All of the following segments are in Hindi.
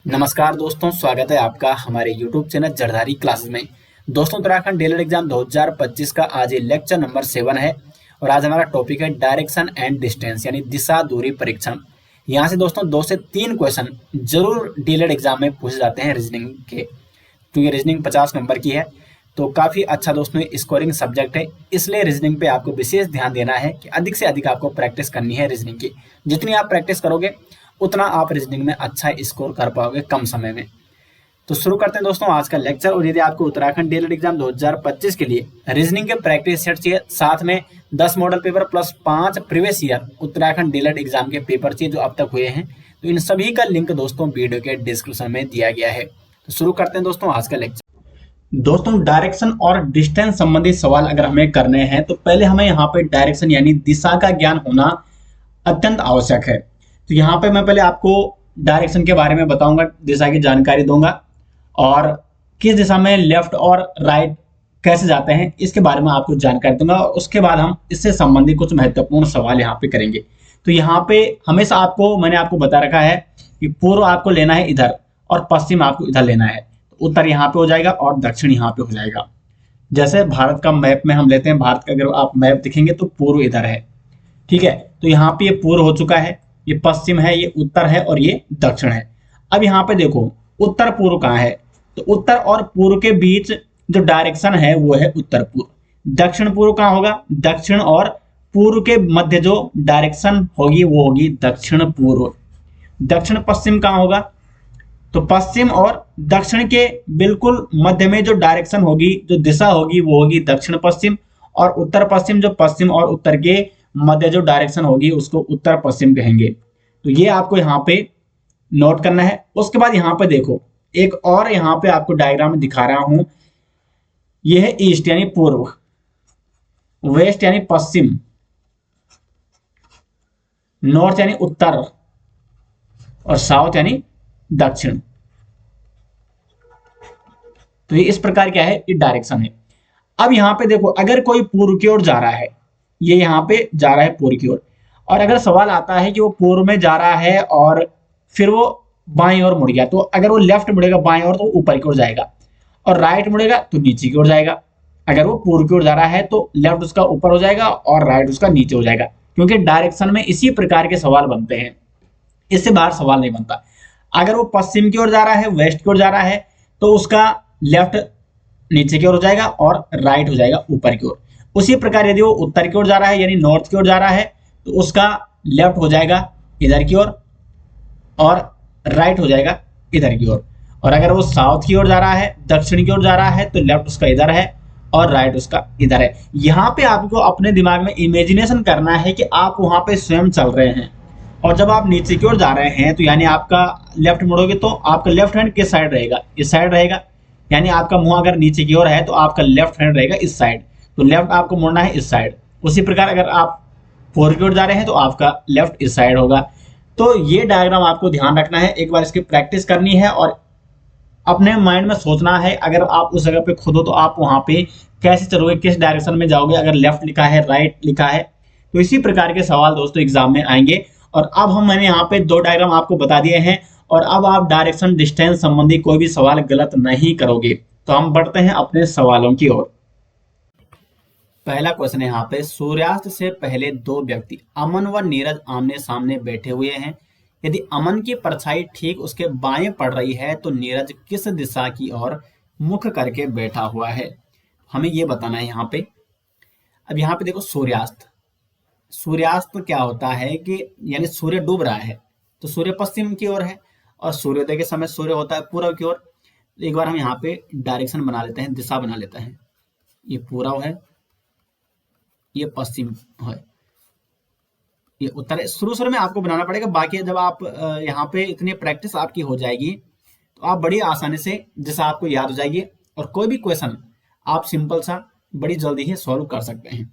नमस्कार दोस्तों, स्वागत है आपका हमारे YouTube चैनल जरदारी क्लासेस में। दोस्तों, उत्तराखंड डेलर एग्जाम 2025 का आज ये लेक्चर नंबर 7 है और आज हमारा टॉपिक है डायरेक्शन एंड डिस्टेंस यानी दिशा दूरी परीक्षण। यहाँ से दोस्तों 2 से 3 क्वेश्चन जरूर डीएलएड एग्जाम में पूछे जाते हैं रीजनिंग के। तो ये रीजनिंग 50 नंबर की है, तो काफ़ी अच्छा दोस्तों स्कोरिंग सब्जेक्ट है, इसलिए रीजनिंग पे आपको विशेष ध्यान देना है कि अधिक से अधिक आपको प्रैक्टिस करनी है रीजनिंग की। जितनी आप प्रैक्टिस करोगे उतना आप रीजनिंग में अच्छा स्कोर कर पाओगे कम समय में। तो शुरू करते हैं दोस्तों आज का लेक्चर। और यदि आपको उत्तराखंड डीएलएड एग्जाम 2025 के लिए रीजनिंग के प्रैक्टिस सेट चाहिए, साथ में 10 model paper plus 5 previous year Uttarakhand DElEd exam के पेपर चाहिए जो अब तक हुए हैं, तो इन सभी का लिंक दोस्तों वीडियो के डिस्क्रिप्शन में दिया गया है। तो शुरू करते हैं दोस्तों आज का लेक्चर। दोस्तों, डायरेक्शन और डिस्टेंस संबंधी सवाल अगर हमें करने हैं तो पहले हमें यहाँ पे डायरेक्शन यानी दिशा का ज्ञान होना अत्यंत आवश्यक है। तो यहाँ पे मैं पहले आपको डायरेक्शन के बारे में बताऊंगा, दिशा की जानकारी दूंगा और किस दिशा में लेफ्ट और राइट कैसे जाते हैं इसके बारे में आपको जानकारी दूंगा। और उसके बाद हम इससे संबंधित कुछ महत्वपूर्ण सवाल यहाँ पे करेंगे। तो यहाँ पे हमेशा मैंने आपको बता रखा है कि पूर्व आपको लेना है इधर और पश्चिम आपको इधर लेना है। तो उत्तर यहाँ पे हो जाएगा और दक्षिण यहाँ पे हो जाएगा। जैसे भारत का मैप में हम लेते हैं, भारत का अगर आप मैप दिखेंगे तो पूर्व इधर है, ठीक है। तो यहाँ पे ये पूर्व हो चुका है, ये पश्चिम है, ये उत्तर है और ये दक्षिण है। अब यहाँ पे देखो उत्तर पूर्व कहाँ है, तो उत्तर और पूर्व के बीच जो डायरेक्शन है वो है उत्तर पूर्व। दक्षिण पूर्व कहाँ होगा, दक्षिण और पूर्व के मध्य जो डायरेक्शन होगी वो होगी दक्षिण पूर्व। दक्षिण पश्चिम कहाँ होगा, तो पश्चिम और दक्षिण के बिल्कुल मध्य में जो डायरेक्शन होगी, जो दिशा होगी वो होगी दक्षिण पश्चिम। और उत्तर पश्चिम जो पश्चिम और उत्तर के मध्य जो डायरेक्शन होगी उसको उत्तर पश्चिम कहेंगे। तो ये आपको यहाँ पे नोट करना है। उसके बाद यहाँ पे देखो एक और यहाँ पे आपको डायग्राम में दिखा रहा हूं, यह है ईस्ट यानी पूर्व, वेस्ट यानी पश्चिम, नॉर्थ यानी उत्तर और साउथ यानी दक्षिण। तो ये इस प्रकार क्या है, ये डायरेक्शन है। अब यहाँ पे देखो अगर कोई पूर्व की ओर जा रहा है, ये यहाँ पे जा रहा है पूर्व की ओर, और अगर सवाल आता है कि वो पूर्व में जा रहा है और फिर वो बाईं ओर मुड़ गया, तो अगर वो लेफ्ट मुड़ेगा बाईं ओर तो ऊपर की ओर जाएगा और राइट मुड़ेगा तो नीचे की ओर जाएगा। अगर वो पूर्व की ओर जा रहा है तो लेफ्ट उसका ऊपर हो जाएगा और राइट उसका नीचे हो जाएगा, क्योंकि डायरेक्शन में इसी प्रकार के सवाल बनते हैं, इससे बाहर सवाल नहीं बनता। अगर वो पश्चिम की ओर जा रहा है, वेस्ट की ओर जा रहा है, तो उसका लेफ्ट नीचे की ओर हो जाएगा और राइट हो जाएगा ऊपर की ओर। उसी प्रकार यदि वो उत्तर की ओर जा रहा है यानी नॉर्थ की ओर जा रहा है तो उसका लेफ्ट हो जाएगा इधर की ओर और राइट हो जाएगा इधर की ओर। और अगर वो साउथ की ओर जा रहा है, दक्षिण की ओर जा रहा है, तो लेफ्ट उसका इधर है और राइट उसका इधर है। यहाँ पे आपको अपने दिमाग में इमेजिनेशन करना है कि आप वहां पे स्वयं चल रहे हैं और जब आप नीचे की ओर जा रहे हैं तो यानी आपका लेफ्ट मुड़ोगे तो आपका लेफ्ट हैंड किस साइड रहेगा, इस साइड रहेगा। यानी आपका मुंह अगर नीचे की ओर है तो आपका लेफ्ट हैंड रहेगा इस साइड, तो लेफ्ट आपको मुड़ना है इस साइड। उसी प्रकार अगर आप पूर्व की ओर जा रहे हैं तो आपका लेफ्ट इस साइड होगा। तो ये डायग्राम आपको ध्यान रखना है, एक बार इसकी प्रैक्टिस करनी है और अपने माइंड में सोचना है अगर आप उस जगह पे खुद हो तो आप वहां पे कैसे चलोगे, किस डायरेक्शन में जाओगे, अगर लेफ्ट लिखा है राइट लिखा है। तो इसी प्रकार के सवाल दोस्तों एग्जाम में आएंगे। और अब मैंने यहाँ पे 2 डायग्राम आपको बता दिए हैं और अब आप डायरेक्शन डिस्टेंस संबंधी कोई भी सवाल गलत नहीं करोगे। तो हम बढ़ते हैं अपने सवालों की ओर। पहला क्वेश्चन है यहाँ पे, सूर्यास्त से पहले 2 व्यक्ति अमन व नीरज आमने सामने बैठे हुए हैं। यदि अमन की परछाई ठीक उसके बाएं पड़ रही है तो नीरज किस दिशा की ओर मुख करके बैठा हुआ है, हमें ये बताना है यहाँ पे। अब यहाँ पे देखो सूर्यास्त, सूर्यास्त क्या होता है कि यानी सूर्य डूब रहा है तो सूर्य पश्चिम की ओर है और सूर्योदय के समय सूर्य होता है पूर्व की ओर। एक बार हम यहाँ पे डायरेक्शन बना लेते हैं, दिशा बना लेते हैं। ये पूर्व है, ये पश्चिम है, ये उत्तर है। शुरू में आपको बनाना पड़ेगा, बाकी जब आप यहाँ पे इतनी प्रैक्टिस आपकी हो जाएगी तो आप बड़ी आसानी से दिशा आपको याद हो जाएगी और कोई भी क्वेश्चन आप सिंपल सा बड़ी जल्दी ही सॉल्व कर सकते हैं।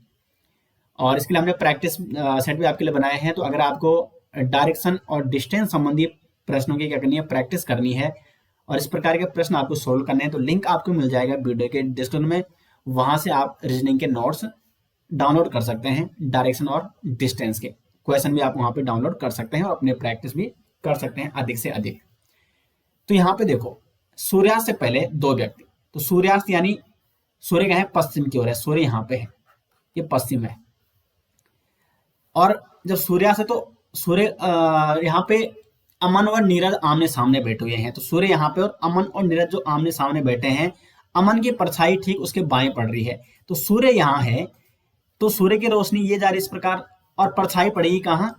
और इसके लिए हमने प्रैक्टिस सेट भी आपके लिए बनाए हैं। तो अगर आपको डायरेक्शन और डिस्टेंस संबंधी प्रश्नों की क्या करनी है, प्रैक्टिस करनी है और इस प्रकार के प्रश्न आपको सोल्व करने हैं, तो लिंक आपको मिल जाएगा वीडियो के डिस्क्रिप्शन में। वहां से आप रीजनिंग के नोट्स डाउनलोड कर सकते हैं, डायरेक्शन और डिस्टेंस के क्वेश्चन भी आप वहां पे डाउनलोड कर सकते हैं और अपने प्रैक्टिस भी कर सकते हैं अधिक से अधिक। तो यहाँ पे देखो सूर्यास्त से पहले दो व्यक्ति, तो सूर्यास्त यानी सूर्य का है पश्चिम की ओर है, सूर्य यहाँ पे है, ये पश्चिम है। और जब सूर्यास्त है तो सूर्य यहाँ पे अमन और नीरज आमने सामने बैठे हुए हैं, तो सूर्य यहाँ पे और अमन और नीरज जो आमने सामने बैठे हैं, अमन की परछाई ठीक उसके बाएं पड़ रही है, तो सूर्य यहाँ है, तो सूर्य की रोशनी ये जा रही इस प्रकार, और परछाई पड़ेगी कहाँ,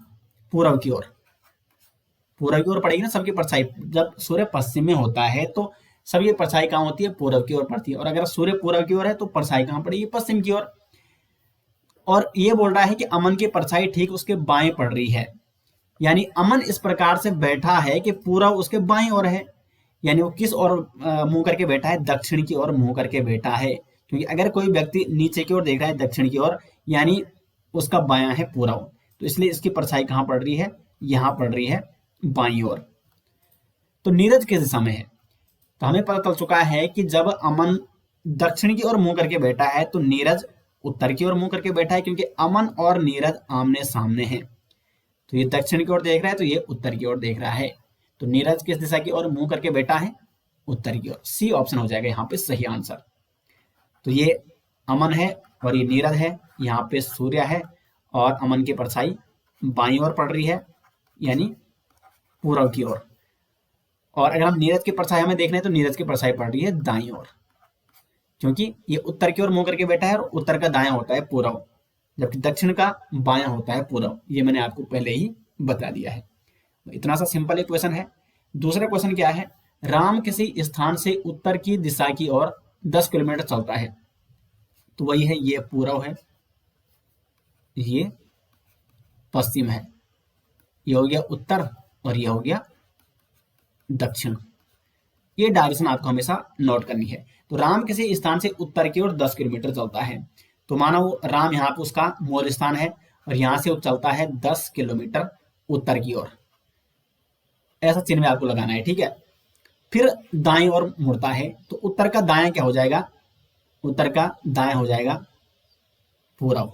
पूर्व की ओर, पूर्व की ओर पड़ेगी ना सबकी परछाई। जब सूर्य पश्चिम में होता है तो सबकी परछाई कहाँ होती है, पूर्व की ओर पड़ती है, और अगर सूर्य पूर्व की ओर है तो परछाई कहाँ पड़ेगी, पश्चिम की ओर। और ये बोल रहा है कि अमन की परछाई ठीक उसके बाएं पड़ रही है, यानी अमन इस प्रकार से बैठा है कि पूरा उसके बाईं ओर है, यानी वो किस ओर मुंह करके बैठा है, दक्षिण की ओर मुंह करके बैठा है, क्योंकि अगर कोई व्यक्ति नीचे की ओर देख रहा है दक्षिण की ओर, यानी उसका बायां है पूरा, तो इसलिए इसकी परछाई कहाँ पड़ रही है, यहाँ पड़ रही है बाईं ओर। तो नीरज किस दिशा में है, तो हमें पता चल चुका है कि जब अमन दक्षिण की ओर मुंह करके बैठा है तो नीरज उत्तर की ओर मुंह करके बैठा है, क्योंकि अमन और नीरज आमने सामने हैं। तो ये दक्षिण की ओर देख रहा है तो ये उत्तर की ओर देख रहा है, तो नीरज किस दिशा की ओर मुंह करके बैठा है, उत्तर की ओर। सी ऑप्शन हो जाएगा यहाँ पे सही आंसर। तो ये अमन है और ये नीरज है, यहाँ पे सूर्य है और अमन की परछाई बाईं ओर पड़ रही है, यानी पूर्व की ओर। और अगर हम नीरज की परछाई हमें देखना है तो नीरज की परछाई पड़ रही है दाईं ओर, क्योंकि ये उत्तर की ओर मुंह करके बैठा है और उत्तर का दायां होता है पूर्व, जबकि दक्षिण का बायां होता है पूर्व। ये मैंने आपको पहले ही बता दिया है। इतना सा सिंपल एक क्वेश्चन है। दूसरा क्वेश्चन क्या है, राम किसी स्थान से उत्तर की दिशा की ओर 10 किलोमीटर चलता है, तो वही है, ये पूर्व है, ये पश्चिम है, ये हो गया उत्तर और ये हो गया दक्षिण। ये डायरेक्शन आपको हमेशा नोट करनी है। तो राम किसी स्थान से उत्तर की ओर 10 किलोमीटर चलता है, तो मानो राम यहाँ पे उसका मूल स्थान है और यहाँ से वो चलता है 10 किलोमीटर उत्तर की ओर, ऐसा चिन्ह में आपको लगाना है, ठीक है। फिर दाएं ओर मुड़ता है, तो उत्तर का दायां क्या हो जाएगा, उत्तर का दायां हो जाएगा पूर्व।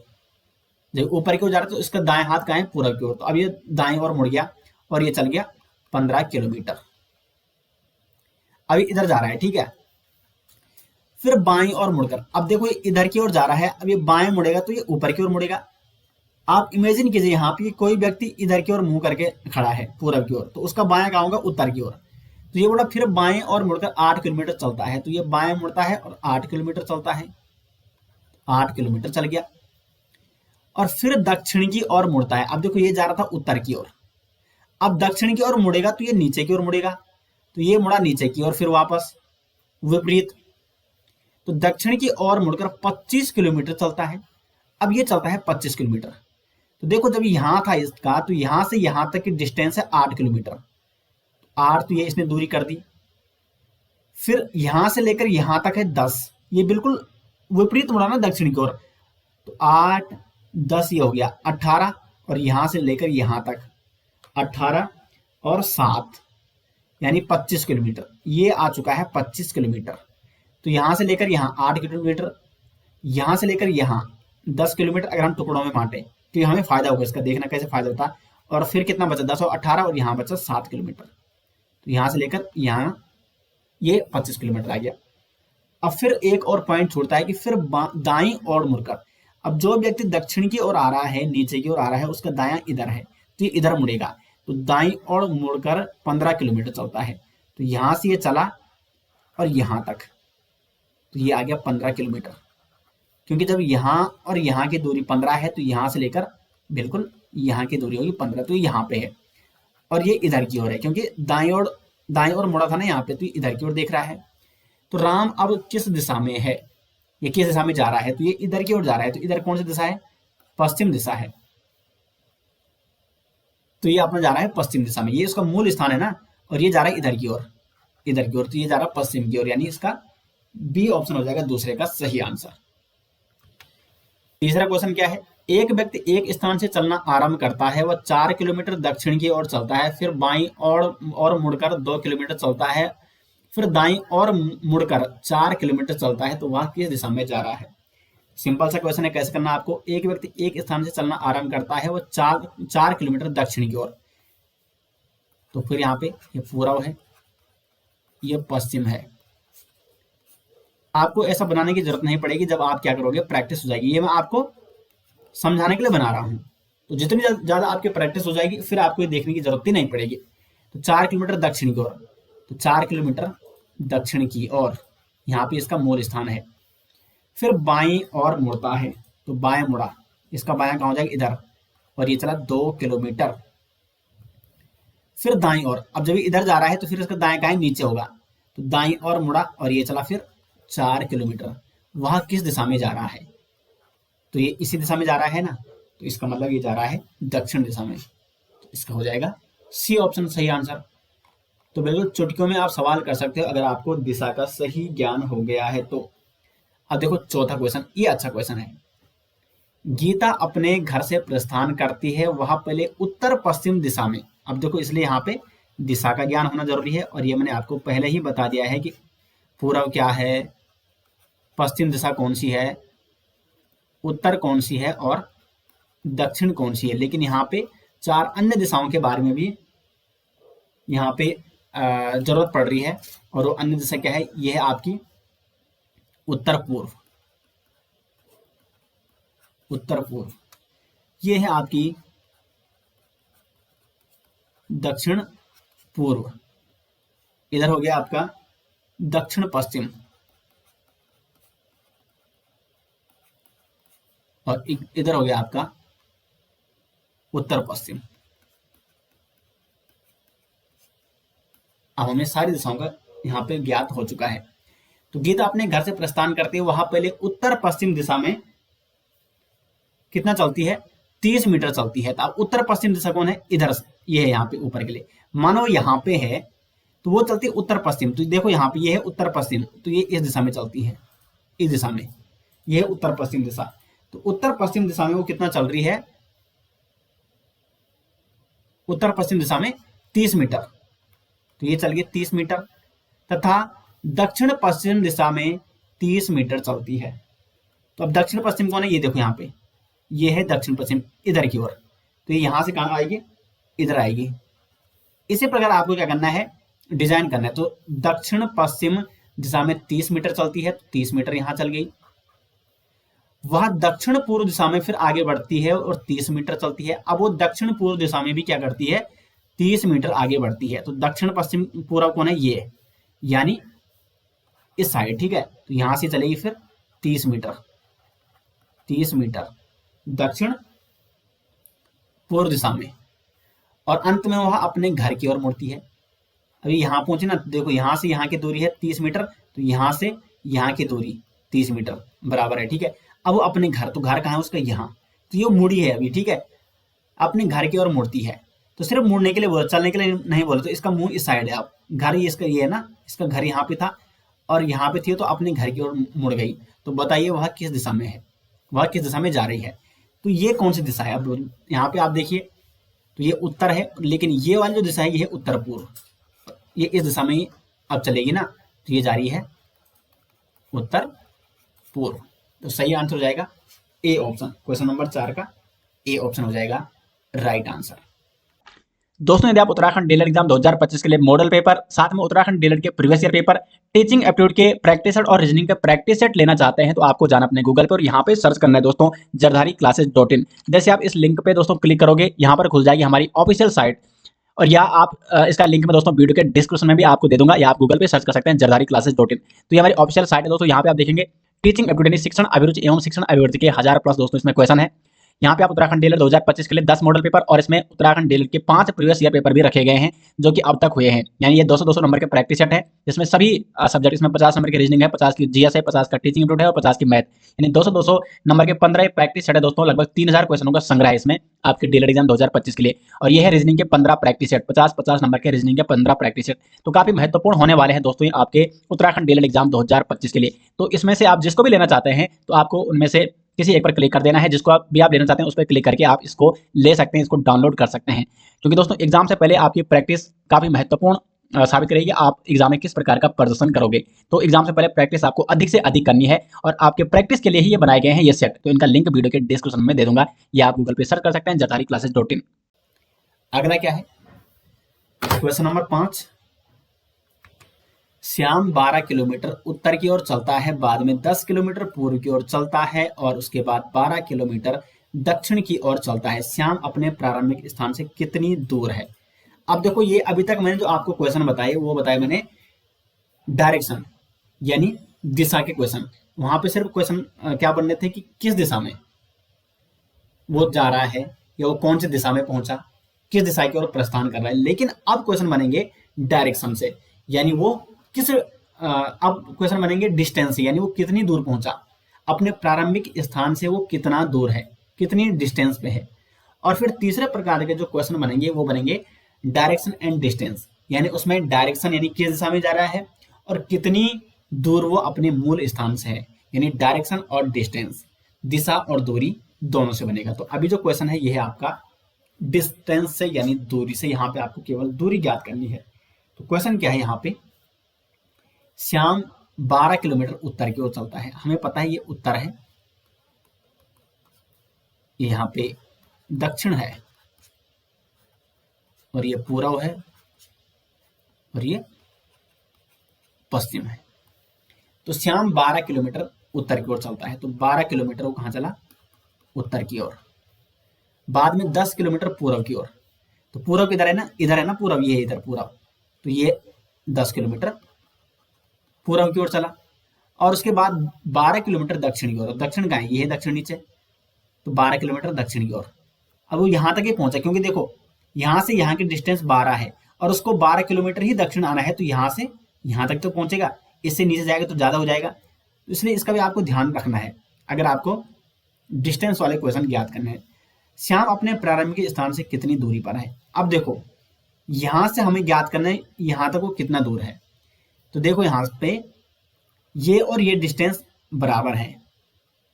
जब ऊपर की ओर जा रहा है तो इसका दाएं हाथ का है पूर्व की ओर, तो अब ये दाएं ओर मुड़ गया और ये चल गया 15 किलोमीटर, अभी इधर जा रहा है, ठीक है। फिर बाएं ओर मुड़कर, अब देखो ये इधर की ओर जा रहा है, अब ये बाएं मुड़ेगा तो ये ऊपर की ओर मुड़ेगा। आप इमेजिन कीजिए यहाँ पे कोई व्यक्ति इधर की ओर मुंह करके खड़ा है पूर्व की ओर, तो उसका बायां कहाँ होगा, उत्तर की ओर। तो ये बोला फिर बाएं और मुड़कर 8 किलोमीटर चलता है, तो ये बाएं मुड़ता है और 8 किलोमीटर चलता है, 8 किलोमीटर चल गया। और फिर दक्षिण की ओर मुड़ता है, अब देखो ये जा रहा था उत्तर की ओर, अब दक्षिण की ओर मुड़ेगा तो ये नीचे की ओर मुड़ेगा, तो ये मुड़ा नीचे की ओर, फिर वापस विपरीत। तो दक्षिण की ओर मुड़कर 25 किलोमीटर चलता है, अब ये चलता है 25 किलोमीटर। तो देखो जब यहां था इसका, तो यहां से यहां तक की डिस्टेंस है 8 किलोमीटर, 8 तो ये इसने दूरी कर दी। फिर यहां से लेकर यहां तक है 10, ये बिल्कुल विपरीत मुड़ा ना दक्षिण की ओर, तो 8 10 ये हो गया 18, और यहां से लेकर यहां तक 18 और 7 यानी 25 किलोमीटर, ये आ चुका है 25 किलोमीटर। तो यहां से लेकर यहां 8 किलोमीटर, यहां से लेकर यहां 10 किलोमीटर। अगर हम टुकड़ों में बांटे तो हमें फायदा होगा इसका, देखना कैसे फायदा होता है। और फिर कितना बचा, 10 और 18, और यहाँ बचा 7 किलोमीटर। तो यहाँ से लेकर यहाँ ये 25 किलोमीटर आ गया। अब फिर एक और पॉइंट छूटता है कि फिर दाईं ओर मुड़कर, अब जो व्यक्ति दक्षिण की ओर आ रहा है, नीचे की ओर आ रहा है, उसका दायां इधर है, तो ये इधर मुड़ेगा, तो दाईं ओर मुड़कर 15 किलोमीटर चलता है। तो यहाँ से ये चला और यहाँ तक, तो ये आ गया 15 किलोमीटर, क्योंकि जब यहाँ और यहाँ की दूरी 15 है, तो यहाँ से लेकर बिल्कुल यहाँ की दूरी होगी 15, तो यहाँ पे है। और ये इधर की ओर है, क्योंकि दाएं ओर मुड़ा था ना यहाँ पे, तो इधर की ओर देख रहा है। तो राम अब किस दिशा में है, ये किस दिशा में जा रहा है, तो ये इधर की ओर जा रहा है। तो इधर कौन सी दिशा है, पश्चिम दिशा है, तो ये अपना जा रहा है पश्चिम दिशा में, ये इसका मूल स्थान है ना, और ये जा रहा है इधर की ओर, इधर की ओर, तो ये जा रहा है पश्चिम की ओर, यानी इसका बी ऑप्शन हो जाएगा दूसरे का सही आंसर। तीसरा क्वेश्चन क्या है, एक व्यक्ति एक स्थान से चलना आरंभ करता है, वह 4 किलोमीटर दक्षिण की ओर चलता है, फिर बाईं और मुड़कर 2 किलोमीटर चलता है, फिर दाईं और मुड़कर 4 किलोमीटर चलता है, तो वह किस दिशा में जा रहा है। सिंपल सा क्वेश्चन है, कैसे करना आपको, एक व्यक्ति एक स्थान से चलना आरंभ करता है, वह 4 किलोमीटर दक्षिण की ओर, तो फिर यहाँ पे ये पूर्व है, ये पश्चिम है। आपको ऐसा बनाने की जरूरत नहीं पड़ेगी, जब आप क्या करोगे प्रैक्टिस हो जाएगी। ये मैं आपको समझाने के लिए बना रहा हूँ। तो जितनी ज्यादा आपकी प्रैक्टिस हो जाएगी फिर आपको ये देखने की जरूरत ही नहीं पड़ेगी। तो 4 किलोमीटर दक्षिण की ओर, तो 4 किलोमीटर दक्षिण की ओर यहाँ पे इसका मूल स्थान है। फिर बाईं ओर मुड़ता है, तो बाएं मुड़ा, इसका बायां कहाँ हो जाएगा इधर, और ये चला 2 किलोमीटर। फिर दाईं ओर, अब जब इधर जा रहा है तो फिर इसका दाएं कहाँ नीचे होगा, तो दाईं ओर मुड़ा और ये चला फिर 4 किलोमीटर। वह किस दिशा में जा रहा है, तो ये इसी दिशा में जा रहा है ना, तो इसका मतलब ये जा रहा है दक्षिण दिशा में। तो इसका हो जाएगा सी ऑप्शन सही आंसर। तो बिल्कुल चुटकियों में आप सवाल कर सकते हो अगर आपको दिशा का सही ज्ञान हो गया है तो। अब देखो चौथा क्वेश्चन, ये अच्छा क्वेश्चन है। गीता अपने घर से प्रस्थान करती है, वह पहले उत्तर पश्चिम दिशा में। अब देखो इसलिए यहाँ पे दिशा का ज्ञान होना जरूरी है, और ये मैंने आपको पहले ही बता दिया है कि पूर्व क्या है, पश्चिम दिशा कौन सी है, उत्तर कौन सी है और दक्षिण कौन सी है। लेकिन यहाँ पे 4 अन्य दिशाओं के बारे में भी यहाँ पे जरूरत पड़ रही है, और वो अन्य दिशा क्या है, ये है आपकी उत्तर पूर्व। उत्तर पूर्व ये है आपकी दक्षिण पूर्व। इधर हो गया आपका दक्षिण पश्चिम, और इधर हो गया आपका उत्तर पश्चिम। अब हमें सारी दिशाओं का यहाँ पे ज्ञात हो चुका है। तो गीता अपने घर से प्रस्थान करते हुए वहां पहले उत्तर पश्चिम दिशा में कितना चलती है, 30 मीटर चलती है। तो अब उत्तर पश्चिम दिशा कौन है, इधर से, ये है यहाँ पे ऊपर के लिए। मानो यहाँ पे है तो वो चलती है उत्तर पश्चिम। तो देखो यहाँ पे ये है उत्तर पश्चिम, तो ये इस दिशा में चलती है, इस दिशा में, ये है उत्तर पश्चिम दिशा। तो उत्तर पश्चिम दिशा में वो कितना चल रही है, उत्तर पश्चिम दिशा में 30 मीटर, तो ये चल गई 30 मीटर। तथा दक्षिण पश्चिम दिशा में 30 मीटर चलती है। तो अब दक्षिण पश्चिम कौन है, ये देखो यहाँ पे, ये है दक्षिण पश्चिम इधर की ओर। तो ये यहां से कहां आएगी, इधर आएगी। इसी प्रकार आपको क्या करना है, डिजाइन करना है। तो दक्षिण पश्चिम दिशा में 30 मीटर चलती है, तो 30 मीटर यहां चल गई। वह दक्षिण पूर्व दिशा में फिर आगे बढ़ती है और 30 मीटर चलती है। अब वो दक्षिण पूर्व दिशा में भी क्या करती है, 30 मीटर आगे बढ़ती है। तो दक्षिण पश्चिम पूर्व कौन है, ये, यानी इस साइड, ठीक है। तो यहां से चलेगी फिर 30 मीटर, 30 मीटर दक्षिण पूर्व दिशा में, और अंत में वह अपने घर की ओर मुड़ती है। अभी यहां पहुंचे ना, देखो यहां से यहां की दूरी है 30 मीटर, तो यहां से यहां की दूरी 30 मीटर बराबर है, ठीक है। अब वो अपने घर, तो घर कहाँ है उसका, यहाँ, तो ये मुड़ी है अभी, ठीक है, अपने घर की ओर मुड़ती है। तो सिर्फ मुड़ने के लिए बोला, चलने के लिए नहीं बोला। तो इसका मुंह इस साइड है, अब घर इसका ये है ना, इसका घर यहाँ पे था और यहाँ पे थी, तो अपने घर की ओर मुड़ गई। तो बताइए वह किस दिशा में है, वह किस दिशा में जा रही है। तो ये कौन सी दिशा है, अब यहाँ पे आप देखिए, तो ये उत्तर है, लेकिन ये वाली जो दिशा है ये है उत्तर पूर्व, ये इस दिशा में अब चलेगी ना, तो ये जा रही है उत्तर पूर्व। तो सही आंसर हो जाएगा ए ऑप्शन, क्वेश्चन नंबर 4 का ए ऑप्शन हो जाएगा राइट आंसर। दोस्तों यदि आप उत्तराखंड डीलर एग्जाम 2025 के लिए मॉडल पेपर, साथ में उत्तराखंड डीलर के previous year paper, teaching aptitude के प्रैक्टिस सेट और रीजनिंग के प्रैक्टिस सेट लेना चाहते हैं तो आपको जाना अपने गूगल पर और यहाँ पे सर्च करना है दोस्तों jardhari-classes.in। जैसे आप इस लिंक पे दोस्तों क्लिक करोगे, यहाँ पर खुल जाएगी हमारी ऑफिशियल साइट, और या आप इसका लिंक में दोस्तों वीडियो के डिस्क्रिप्शन में भी आपको दे दूंगा, या आप गूगल पे सर्च कर सकते हैं jardhari-classes.in। तो ये हमारी ऑफिशियल साइट है दोस्तों। यहाँ पे आप देखेंगे टीचिंग एप्टीट्यूड शिक्षण अभिरुचि एवं शिक्षण अभिवृद्धि के 1000+ दोस्तों इसमें क्वेश्चन है। यहाँ पे आप उत्तराखंड डीलर 2025 के लिए 10 मॉडल पेपर और इसमें उत्तराखंड डीलर के 5 प्रीवियस ईयर पेपर भी रखे गए हैं जो कि अब तक हुए हैं। यानी ये 200-200 नंबर के प्रैक्टिस सेट है, जिसमें सभी सब्जेक्ट, इसमें 50 नंबर की रीजनिंग है, 50 की जीएस है, 50 का टीचिंग एप्टीट्यूड है और 50 की मैथ, यानी 200-200 नंबर के 15 प्रैक्टिस सेट है दोस्तों। लगभग 3000 क्वेश्चनों का संग्रह है इसमें आपके डीलर एग्जाम 2025 के लिए। और ये है रीजनिंग के 15 प्रैक्टिस सेट, 50-50 नंबर के रीजनिंग के 15 प्रैक्टिस सेट। तो काफी महत्वपूर्ण होने वाले हैं दोस्तों आपके उत्तराखंड डीलर एग्जाम 2025 के लिए। तो इसमें से आप जिसको भी लेना चाहते हैं तो आपको उनमें से किसी एक पर क्लिक कर देना है, जिसको आप लेना चाहते हैं उस पर क्लिक करके आप इसको ले सकते हैं, इसको डाउनलोड कर सकते हैं। क्योंकि दोस्तों एग्जाम से पहले आपकी प्रैक्टिस काफी महत्वपूर्ण साबित करेगी, आप एग्जाम में किस प्रकार का प्रदर्शन करोगे। तो एग्जाम से पहले प्रैक्टिस आपको अधिक से अधिक करनी है, और आपके प्रैक्टिस के लिए ही ये बनाए गए हैं ये सेट। तो इनका लिंक वीडियो के डिस्क्रिप्शन में दे दूंगा, या आप गूगल पे सर्च कर सकते हैं jardhari-classes.in। अगला क्या है, क्वेश्चन नंबर 5। श्याम 12 किलोमीटर उत्तर की ओर चलता है, बाद में 10 किलोमीटर पूर्व की ओर चलता है और उसके बाद 12 किलोमीटर दक्षिण की ओर चलता है। श्याम अपने प्रारंभिक स्थान से कितनी दूर है? अब देखो, ये अभी तक मैंने जो आपको क्वेश्चन बताए वो बताए मैंने डायरेक्शन यानी दिशा के क्वेश्चन। वहां पे सिर्फ क्वेश्चन क्या बनने थे कि किस दिशा में वो जा रहा है या वो कौन सी दिशा में पहुंचा, किस दिशा की ओर प्रस्थान कर रहा है। लेकिन अब क्वेश्चन बनेंगे डायरेक्शन से, यानी वो किस अब क्वेश्चन बनेंगे डिस्टेंस से, यानी वो कितनी दूर पहुंचा, अपने प्रारंभिक स्थान से वो कितना दूर है, कितनी डिस्टेंस पे है। और फिर तीसरे प्रकार के जो क्वेश्चन बनेंगे वो बनेंगे डायरेक्शन एंड डिस्टेंस, यानी उसमें डायरेक्शन यानी किस दिशा में जा रहा है और कितनी दूर वो अपने मूल स्थान से है, यानी डायरेक्शन और डिस्टेंस, दिशा और दूरी दोनों से बनेगा। तो अभी जो क्वेश्चन है ये है आपका डिस्टेंस से यानी दूरी से, यहाँ पे आपको केवल दूरी ज्ञात करनी है। तो क्वेश्चन क्या है यहाँ पे, श्याम 12 किलोमीटर उत्तर की ओर चलता है। हमें पता है ये उत्तर है, ये यहाँ पे दक्षिण है और ये पूर्व है और ये पश्चिम है। तो श्याम 12 किलोमीटर उत्तर की ओर चलता है, तो 12 किलोमीटर वो कहाँ चला, उत्तर की ओर। बाद में 10 किलोमीटर पूर्व की ओर, तो पूर्व किधर है ना, इधर है ना पूर्व, ये इधर पूर्व, तो ये 10 किलोमीटर पूर्व की ओर चला। और उसके बाद 12 किलोमीटर दक्षिण की ओर, दक्षिण कहाँ है, ये है दक्षिण नीचे, तो 12 किलोमीटर दक्षिण की ओर। अब वो यहाँ तक ही पहुंचा, क्योंकि देखो यहाँ से यहाँ की डिस्टेंस 12 है और उसको 12 किलोमीटर ही दक्षिण आना है, तो यहाँ से यहाँ तक तो पहुंचेगा, इससे नीचे जाएगा तो ज्यादा हो जाएगा। तो इसलिए इसका भी आपको ध्यान रखना है अगर आपको डिस्टेंस वाले क्वेश्चन ज्ञात करने हैं। श्याम अपने प्रारंभिक स्थान से कितनी दूरी पर है? अब देखो यहां से हमें ज्ञात करना है यहां तक वो कितना दूर है। तो देखो यहाँ पे ये और ये डिस्टेंस बराबर है,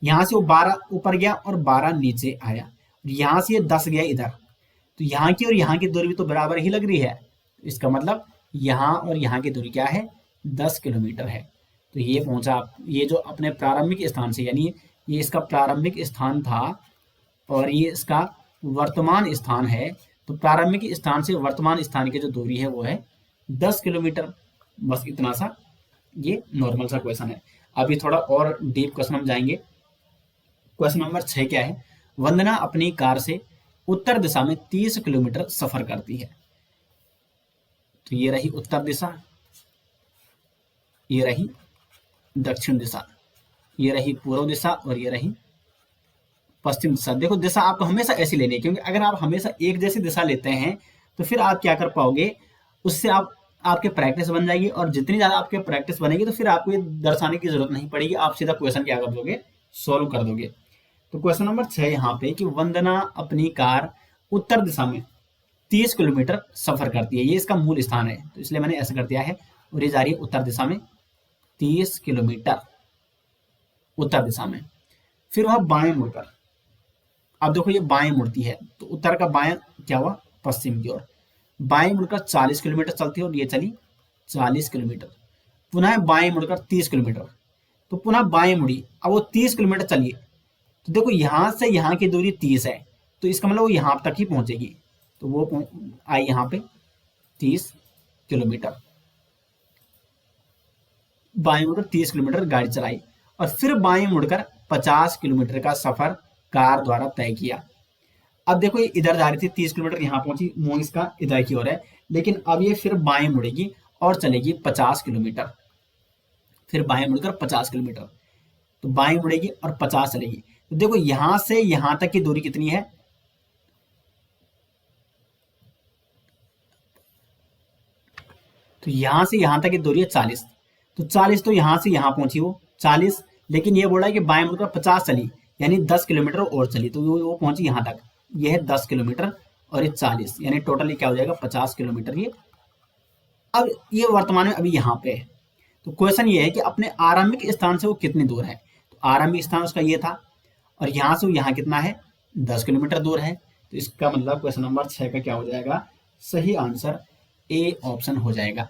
यहां से वो 12 ऊपर गया और 12 नीचे आया, यहां से ये 10 गया इधर, तो यहाँ की और यहाँ की दूरी भी तो बराबर ही लग रही है। इसका मतलब यहाँ और यहाँ की दूरी क्या है, 10 किलोमीटर है। तो ये पहुंचा, ये जो अपने प्रारंभिक स्थान से, यानी ये इसका प्रारंभिक स्थान था और ये इसका वर्तमान स्थान है, तो प्रारंभिक स्थान से वर्तमान स्थान की जो दूरी है वो है 10 किलोमीटर। बस इतना सा ये नॉर्मल सा क्वेश्चन है। अभी थोड़ा और डीप क्वेश्चन हम जाएंगे। क्वेश्चन नंबर 6 क्या है, वंदना अपनी कार से उत्तर दिशा में 30 किलोमीटर सफर करती है। तो ये रही उत्तर दिशा, ये रही दक्षिण दिशा, ये रही पूर्व दिशा और ये रही पश्चिम दिशा। देखो दिशा आपको हमेशा ऐसी लेनी है, क्योंकि अगर आप हमेशा एक जैसी दिशा लेते हैं तो फिर आप क्या कर पाओगे, उससे आपके प्रैक्टिस बन जाएगी, और जितनी ज्यादा आपके प्रैक्टिस बनेगी तो फिर आपको ये दर्शाने की जरूरत नहीं पड़ेगी, आप सीधा क्वेश्चन क्या कर दोगे, सोल्व कर दोगे। तो क्वेश्चन नंबर 6 यहाँ पे कि वंदना अपनी कार उत्तर दिशा में 30 किलोमीटर सफर करती है, ये इसका मूल स्थान है, तो इसलिए मैंने ऐसा कर दिया है। और ये जा रही है उत्तर दिशा में 30 किलोमीटर उत्तर दिशा में। फिर वह बाएं मुड़कर, अब देखो ये बाएं मुड़ती है, तो उत्तर का बाएं क्या हुआ, पश्चिम की ओर। बाएं मुड़कर 40 किलोमीटर चलती है और ये चली 40 किलोमीटर। पुनः बाएं मुड़कर 30 किलोमीटर, तो पुनः बाएं मुड़ी, अब वो 30 किलोमीटर चलिए। तो देखो यहां से यहाँ की दूरी 30 है, तो इसका मतलब वो यहां तक ही पहुंचेगी, तो वो आई यहाँ पे 30 किलोमीटर। बाएं मुड़कर 30 किलोमीटर गाड़ी चलाई और फिर बाएं मुड़कर 50 किलोमीटर का सफर कार द्वारा तय किया। अब देखो ये इधर जा रही थी 30 किलोमीटर, यहाँ पहुंची, मुंह इसका इधर की ओर है, लेकिन अब ये फिर बाएं मुड़ेगी और चलेगी 50 किलोमीटर। फिर बाएं मुड़कर 50 किलोमीटर, तो बाएं मुड़ेगी और 50 चलेगी। तो देखो यहां से यहां तक की दूरी कितनी है, तो यहां से यहां तक की दूरी है 40, तो 40 तो यहां से यहां पहुंची वो 40, लेकिन ये बोला है कि बाएं मुड़कर 50 चली, यानी 10 किलोमीटर और चली, तो वो पहुंची यहां तक, ये है 10 किलोमीटर और ये 40, यानी टोटली क्या हो जाएगा 50 किलोमीटर ये। अब ये वर्तमान में अभी यहाँ पे है, तो क्वेश्चन ये है कि अपने आरंभिक स्थान से वो कितनी दूर है। तो आरंभिक स्थान उसका ये था और यहाँ से वो यहाँ कितना है, 10 किलोमीटर दूर है। तो इसका मतलब क्वेश्चन नंबर 6 का क्या हो जाएगा, सही आंसर ए ऑप्शन हो जाएगा।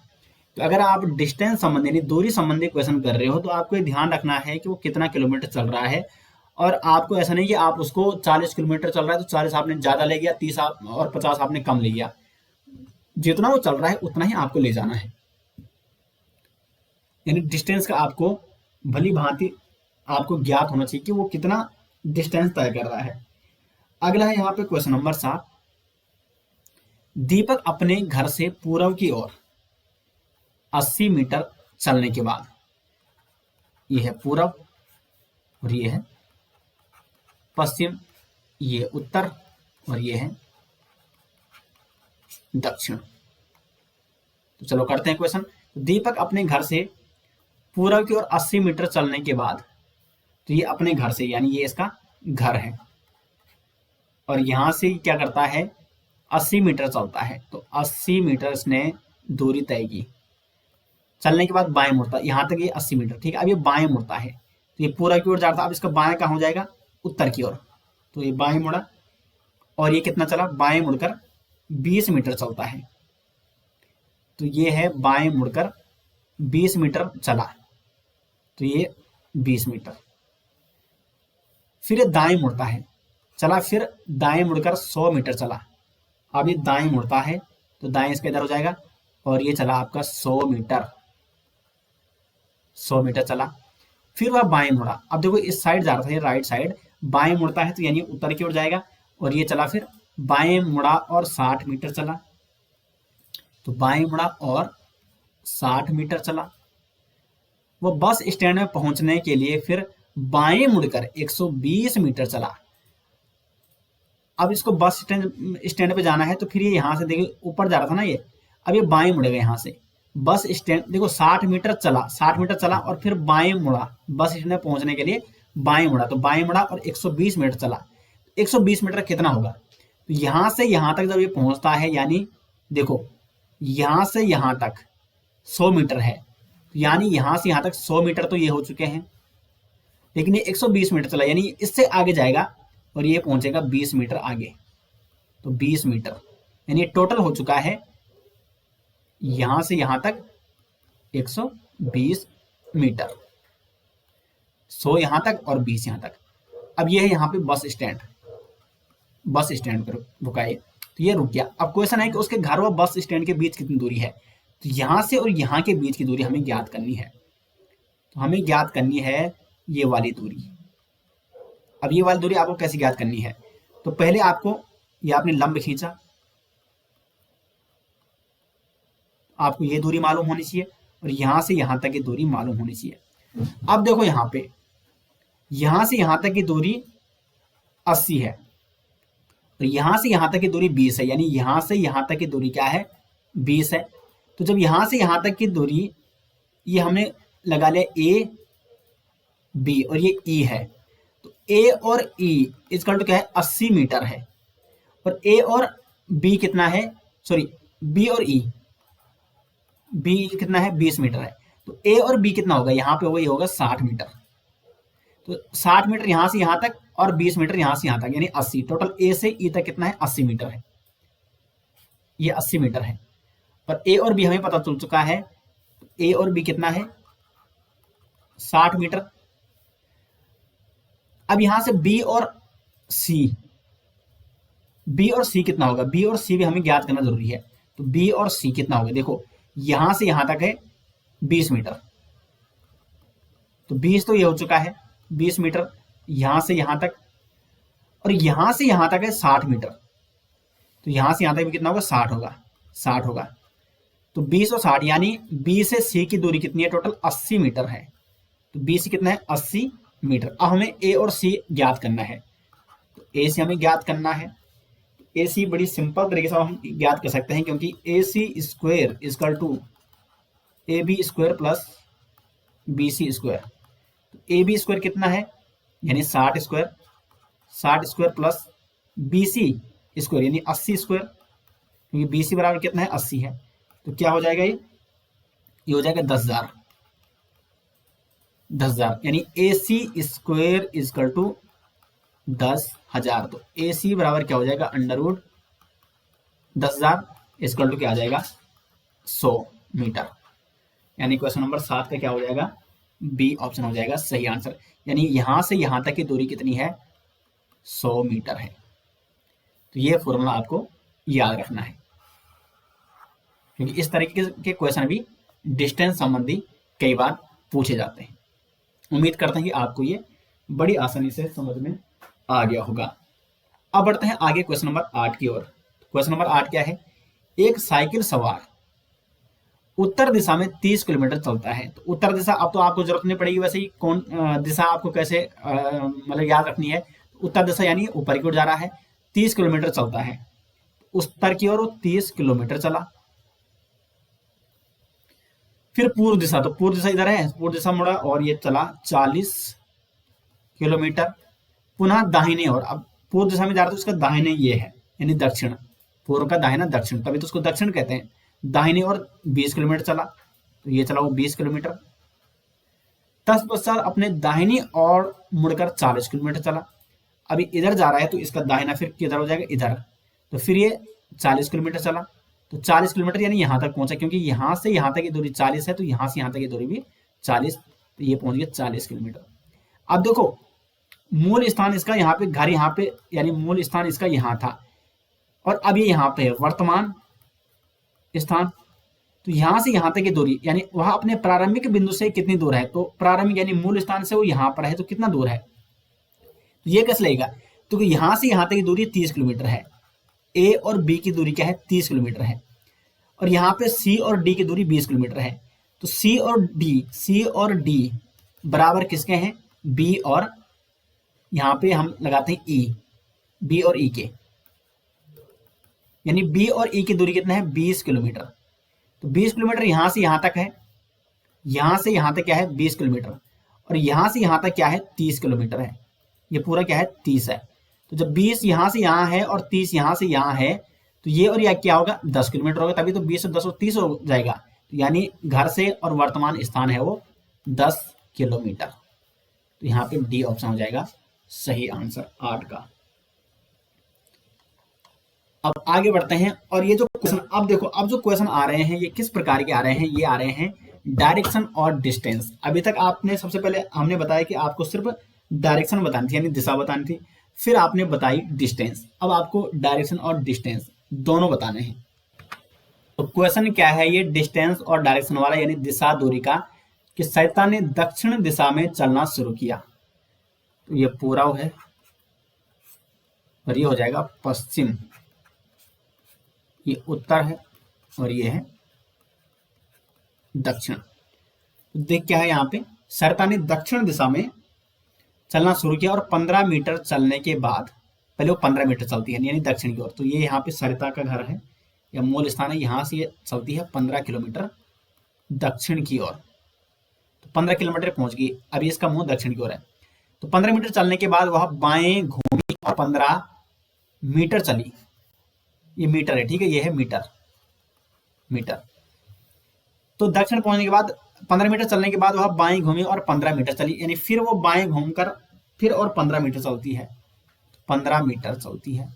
तो अगर आप डिस्टेंस संबंधी यानी दूरी संबंधी क्वेश्चन कर रहे हो तो आपको ये ध्यान रखना है कि वो कितना किलोमीटर चल रहा है, और आपको ऐसा नहीं कि आप उसको 40 किलोमीटर चल रहा है तो 40 आपने ज्यादा ले गया, 30 और 50 आपने कम ले गया, जितना वो चल रहा है उतना ही आपको ले जाना है। यानी डिस्टेंस का आपको भली भांति आपको ज्ञात होना चाहिए कि वो कितना डिस्टेंस तय कर रहा है। अगला है यहाँ पे क्वेश्चन नंबर 7। दीपक अपने घर से पूर्व की ओर 80 मीटर चलने के बाद, ये है पूर्व और ये है पश्चिम, ये उत्तर और ये है दक्षिण। तो चलो करते हैं क्वेश्चन। दीपक अपने घर से पूर्व की ओर 80 मीटर चलने के बाद, तो ये अपने घर से यानी ये इसका घर है, और यहां से क्या करता है 80 मीटर चलता है। तो 80 मीटर इसने दूरी तय की, चलने के बाद बाएं मुड़ता, यहां तक ये 80 मीटर, ठीक है। अब ये बाएं मुड़ता है, तो ये पूरा की ओर जाता है। अब इसका बाएं कहाँ हो जाएगा, उत्तर की ओर। तो ये बाएं मुड़ा और ये कितना चला, बाएं मुड़कर 20 मीटर चलता है। तो ये है बाएं मुड़कर 20 मीटर चला, तो ये 20 मीटर। फिर ये दाएं मुड़ता है, चला, फिर दाएं मुड़कर 100 मीटर चला। अब ये दाएं मुड़ता है, तो दाएं इसका इधर हो जाएगा, और ये चला आपका 100 मीटर, 100 मीटर चला। फिर वह बाएं मुड़ा। अब देखो इस साइड जा रहा था, ये राइट साइड, बाएं मुड़ता है तो यानी उत्तर की ओर जाएगा, और ये चला, फिर बाएं मुड़ा और 60 मीटर चला। तो बाएं मुड़ा और 60 मीटर चला। वो बस स्टैंड में पहुंचने के लिए फिर बाएं मुड़कर 120 मीटर चला। अब इसको बस स्टैंड पे जाना है, तो फिर ये यहां से देखिए ऊपर जा रहा था ना ये, अब ये बाएं मुड़ेगा यहां से बस स्टैंड। देखो 60 मीटर चला, 60 मीटर चला और फिर बाएं मुड़ा, बस स्टैंड में पहुंचने के लिए बाएं मुड़ा, तो बाएं मुड़ा और 120 मीटर चला। 120 मीटर कितना होगा, तो यहां से यहां तक जब ये पहुंचता है, यानी देखो यहां से यहां तक 100 मीटर है, तो यानी यहां से यहां तक 100 मीटर तो ये हो चुके हैं, लेकिन ये 120 मीटर चला, यानी इससे आगे जाएगा और ये पहुंचेगा 20 मीटर आगे। तो 20 मीटर यानी टोटल हो चुका है यहां से यहां तक 120 मीटर, 100 यहां तक और 20 यहां तक। अब ये है यहाँ पे बस स्टैंड, बस स्टैंड पर रुका है, तो ये रुक गया। अब क्वेश्चन है कि उसके घर व बस स्टैंड के बीच कितनी दूरी है। तो यहां से और यहां के बीच की दूरी हमें ज्ञात करनी है। तो हमें ज्ञात करनी है ये वाली दूरी। अब ये वाली दूरी आपको कैसे ज्ञात करनी है, तो पहले आपको ये आपने लंब खींचा, आपको ये दूरी मालूम होनी चाहिए, और यहां से यहां तक की दूरी मालूम होनी चाहिए। अब देखो यहां से यहां तक की दूरी 80 है, और यहां से यहां तक की दूरी 20 है, यानी यहां से यहां तक की दूरी क्या है, 20 है। तो जब यहां से यहां तक की दूरी ये हमने लगा लिया ए बी और ये ई है, तो ए और ई इसका टू क्या है 80 मीटर है, और ए और बी कितना है, सॉरी बी और ई, बी कितना है 20 मीटर है, तो ए और बी कितना होगा, यहाँ पे होगा ये होगा 60 मीटर। तो 60 मीटर यहां से यहां तक और 20 मीटर यहां से यहां तक, यानी 80। टोटल ए से ई तक कितना है 80 मीटर है, ये 80 मीटर है। पर ए और बी हमें पता चल चुका है, ए और बी कितना है 60 मीटर। अब यहां से बी और सी, बी और सी कितना होगा, बी और सी भी हमें ज्ञात करना जरूरी है। तो बी और सी कितना होगा, देखो यहां से यहां तक है 20 मीटर, तो 20 तो ये हो चुका है 20 मीटर यहां से यहां तक, और यहां से यहां तक है 60 मीटर, तो यहां से यहां तक भी कितना होगा 60 होगा, 60 होगा। तो 20 और 60 यानी बी से सी की दूरी कितनी है, टोटल 80 मीटर है। तो बी से कितना है 80 मीटर। अब हमें ए और सी ज्ञात करना है, तो ए से हमें ज्ञात करना है। ए सी बड़ी सिंपल तरीके से हम ज्ञात कर सकते हैं, क्योंकि A C square is equal to A B square plus B C square. तो ए बी स्क्वायर कितना है, यानी 60 square, 60 square plus B C square यानी 80 स्क्वायर, क्योंकि बी सी बराबर कितना है 80 है। तो क्या हो जाएगा ये हो जाएगा 10,000, 10,000 यानी ए सी स्क्वायर इजकल टू 10,000। तो ए सी बराबर क्या हो जाएगा अंडर रूट 10,000 इजकल टू क्या आ जाएगा 100 मीटर। यानी क्वेश्चन नंबर 7 का क्या हो जाएगा, बी ऑप्शन हो जाएगा सही आंसर। यानी यहां से यहां तक की दूरी कितनी है 100 मीटर है। तो ये फॉर्मूला आपको याद रखना है, क्योंकि इस तरीके के क्वेश्चन भी डिस्टेंस संबंधी कई बार पूछे जाते हैं। उम्मीद करते हैं कि आपको ये बड़ी आसानी से समझ में आ गया होगा। अब बढ़ते हैं आगे क्वेश्चन नंबर 8 की ओर। क्वेश्चन नंबर 8 क्या है? एक साइकिल सवार उत्तर दिशा में 30 किलोमीटर चलता है। तो उत्तर दिशा अब तो आपको जरूरत नहीं पड़ेगी, वैसे ही कौन दिशा आपको कैसे मतलब याद रखनी है। उत्तर दिशा यानी ऊपर की ओर जा रहा है, 30 किलोमीटर चलता है। उत्तर की ओर वो 30 किलोमीटर चला। फिर पूर्व दिशा, तो पूर्व दिशा इधर है, पूर्व दिशा मुड़ा और ये चला 40 किलोमीटर। पुनः दाहिने ओर, अब पूर्व दिशा में जा रहा है तो उसका दाहिने ये है यानी दक्षिण, पूर्व का दाहिना दक्षिण, तभी तो उसको दक्षिण कहते हैं। दाहिने ओर 20 किलोमीटर चला, तो ये चला वो 20 किलोमीटर। तत्पश्चात अपने दाहिनी ओर मुड़कर 40 किलोमीटर चला। अभी इधर जा रहा है तो इसका दाहिना फिर किधर हो जाएगा? इधर। तो फिर ये 40 किलोमीटर चला, तो 40 किलोमीटर यानी यहां तक पहुंचा, क्योंकि यहां से यहां तक की दूरी 40 है, तो यहां से यहां तक की दूरी भी 40, तो ये पहुंच गया 40 किलोमीटर। अब देखो मूल स्थान इसका यहाँ पे, घर यहाँ पे, यानी मूल स्थान इसका यहाँ था और अब ये यहाँ पे है वर्तमान स्थान। तो यहां से यहां तक की दूरी यानी वह अपने प्रारंभिक बिंदु से कितनी दूर है? तो प्रारंभिक यानी मूल स्थान से वो यहाँ पर है, तो कितना दूर है? तो ये कैसे लगेगा? तो यहां से यहां तक की दूरी 30 किलोमीटर है। ए और बी की दूरी क्या है? 30 किलोमीटर है। और यहाँ पे सी और डी की दूरी 20 किलोमीटर है। तो सी और डी बराबर किसके हैं? बी और, यहाँ पे हम लगाते हैं ई, बी और ई के, यानी बी और ई की दूरी कितना है? 20 किलोमीटर। तो 20 किलोमीटर यहां से यहां तक है, यहां से यहां तक क्या है? 20 किलोमीटर। और यहां से यहां तक क्या है? 30 किलोमीटर है। ये पूरा क्या है? 30 है। तो जब 20 यहां से यहां है और 30 यहां से यहां है, तो ये और यह क्या होगा? 10 किलोमीटर होगा, तभी तो 20 और 10 और 30 हो जाएगा। तो यानी घर से और वर्तमान स्थान है वो 10 किलोमीटर। तो यहाँ पे डी ऑप्शन हो जाएगा सही आंसर 8 का। अब आगे बढ़ते हैं और ये जो क्वेश्चन, अब देखो अब जो क्वेश्चन आ रहे हैं ये किस प्रकार के आ रहे हैं? ये आ रहे हैं डायरेक्शन और डिस्टेंस। अभी तक आपने सबसे पहले हमने बताया कि आपको सिर्फ डायरेक्शन बतानी थी यानी दिशा बतानी थी, फिर आपने बताई डिस्टेंस। अब आपको डायरेक्शन और डिस्टेंस दोनों बताने हैं। तो क्वेश्चन क्या है? ये डिस्टेंस और डायरेक्शन वाला यानी दिशा दूरी का, कि सरिता ने दक्षिण दिशा में चलना शुरू किया। तो ये पूरा है और ये हो जाएगा पश्चिम, ये उत्तर है और ये है दक्षिण। तो देख क्या है यहाँ पे, सरिता ने दक्षिण दिशा में चलना शुरू किया और 15 मीटर चलने के बाद, पहले वो 15 मीटर चलती है यानी दक्षिण की ओर। तो ये यहाँ पे सरिता का घर है या मूल स्थान है, यहाँ से ये चलती है 15 किलोमीटर दक्षिण की ओर। तो 15 किलोमीटर पहुंच गई। अभी इसका मुंह दक्षिण की ओर है। तो 15 मीटर चलने के बाद वह बाएं घूमी और 15 मीटर चली। ये मीटर है, ठीक है, ये है मीटर। तो दक्षिण पहुंचने के बाद 15 मीटर चलने के बाद वह बाएं घूमी और 15 मीटर चली, यानी फिर वो बाएं घूमकर फिर और 15 मीटर चलती है। 15 मीटर चलती है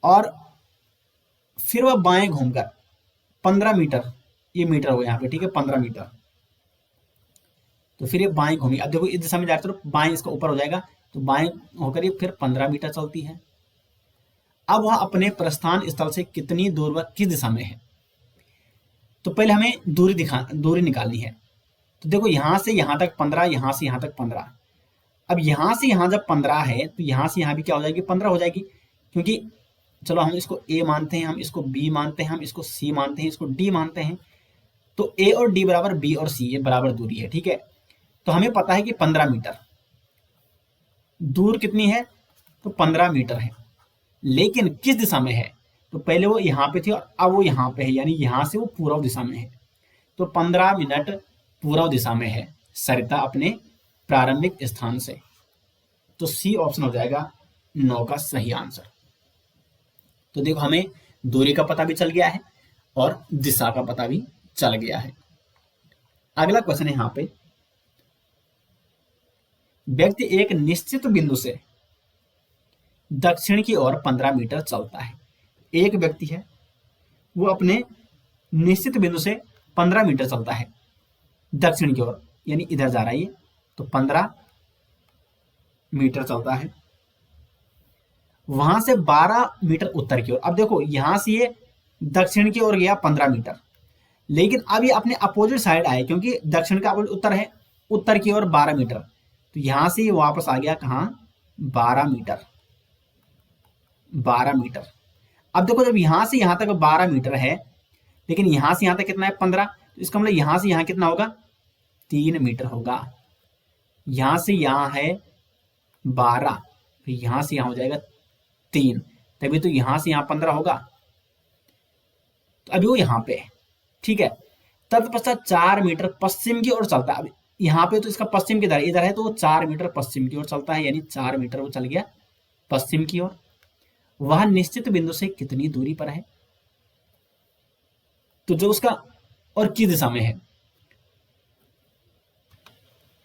और फिर वह बाएं घूमकर 15 मीटर, ये मीटर हो यहाँ पे, ठीक है, 15 मीटर। तो फिर ये बाएं घूमी। अब देखो इस दिशा में जा रहे तो बाएं इसका ऊपर हो जाएगा, तो बाएं होकर ये फिर 15 मीटर चलती है। अब वह अपने प्रस्थान स्थल से कितनी दूर व किस दिशा में है? तो पहले हमें दूरी निकालनी है। तो देखो यहां से यहां तक 15, यहां से यहां तक 15। अब यहां से यहां जब 15 है तो यहां से यहां भी क्या हो जाएगी? 15 हो जाएगी, क्योंकि चलो हम इसको ए मानते हैं, हम इसको बी मानते हैं, हम इसको सी मानते हैं, इसको डी मानते हैं। तो ए और डी बराबर बी और सी, ये बराबर दूरी है, ठीक है। तो हमें पता है कि 15 मीटर दूर कितनी है? तो 15 मीटर है, लेकिन किस दिशा में है? तो पहले वो यहाँ पे थी और अब वो यहाँ पे है, यानी यहाँ से वो पूर्व दिशा में है। तो 15 मिनट पूर्व दिशा में है सरिता अपने प्रारंभिक स्थान से। तो सी ऑप्शन हो जाएगा 9 का सही आंसर। तो देखो हमें दूरी का पता भी चल गया है और दिशा का पता भी चल गया है। अगला क्वेश्चन है यहाँ पे, व्यक्ति एक निश्चित बिंदु से दक्षिण की ओर 15 मीटर चलता है। एक व्यक्ति है वो अपने निश्चित बिंदु से 15 मीटर चलता है दक्षिण की ओर, यानी इधर जा रहा है ये, तो 15 मीटर चलता है। वहां से 12 मीटर उत्तर की ओर। अब देखो यहां से ये दक्षिण की ओर गया 15 मीटर, लेकिन अब ये अपने अपोजिट साइड आए, क्योंकि दक्षिण का अपोजिट उत्तर है, उत्तर की ओर 12 मीटर, तो यहां से ये वापस आ गया कहाँ, 12 मीटर, 12 मीटर। अब देखो जब यहां से यहां तक 12 मीटर है, लेकिन यहां से यहां तक कितना है, 15, तो इसका मतलब यहां से यहां कितना होगा, 3 मीटर होगा। यहां से यहां है 12, तो यहां से यहां हो जाएगा 3, तभी तो यहां से यहां 15 होगा। तो अभी वो यहां पे है, ठीक है। तत्पश्चात 4 मीटर पश्चिम की ओर चलता है। अब यहाँ पे तो इसका पश्चिम की इधर है, तो वो 4 मीटर पश्चिम की ओर चलता है, यानी 4 मीटर वो चल गया पश्चिम की ओर। वह निश्चित बिंदु से कितनी दूरी पर है, तो जो उसका और किस दिशा में है,